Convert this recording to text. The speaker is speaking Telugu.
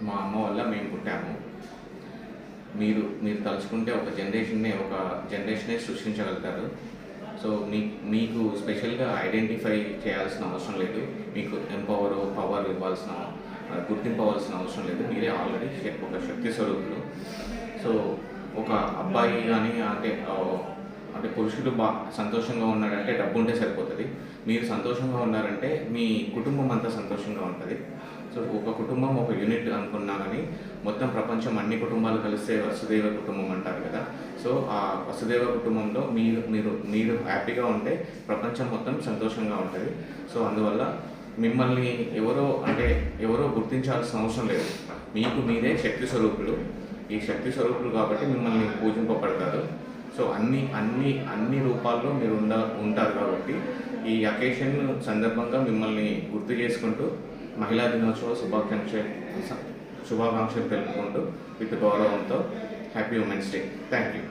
మా అమ్మ వల్ల మేము పుట్టాము. మీరు మీరు తలుచుకుంటే ఒక జనరేషనే సృష్టించగలుగుతారు. సో మీకు స్పెషల్గా ఐడెంటిఫై చేయాల్సిన అవసరం లేదు. మీకు పవర్ ఇవ్వాల్సిన గుర్తింపు అవ్వాల్సిన అవసరం లేదు. మీరే ఆల్రెడీ ఒక శక్తి స్వరూపులు. సో ఒక అబ్బాయి కానీ అంటే పురుషుడు సంతోషంగా ఉన్నాడంటే డబ్బు ఉంటే సరిపోతుంది. మీరు సంతోషంగా ఉన్నారంటే మీ కుటుంబం అంతా సంతోషంగా ఉంటుంది. సో ఒక కుటుంబం ఒక యూనిట్ అనుకున్నా కానీ మొత్తం ప్రపంచం అన్ని కుటుంబాలు కలిస్తే వసుదైవ కుటుంబం అంటారు కదా. సో ఆ వసుదైవ కుటుంబంలో మీరు హ్యాపీగా ఉంటే ప్రపంచం మొత్తం సంతోషంగా ఉంటుంది. సో అందువల్ల మిమ్మల్ని ఎవరో గుర్తించాల్సిన అవసరం లేదు. మీకు మీరే శక్తి స్వరూపులు. ఈ శక్తి స్వరూపులు కాబట్టి మిమ్మల్ని పూజింపబడతారు. సో అన్ని రూపాల్లో మీరు ఉంటారు కాబట్టి ఈ అకేషన్ సందర్భంగా మిమ్మల్ని గుర్తు చేసుకుంటూ మహిళా దినోత్సవ శుభాకాంక్షలు తెలుపుకుంటూ విత్ గౌరవంతో happy women's day. Thank you.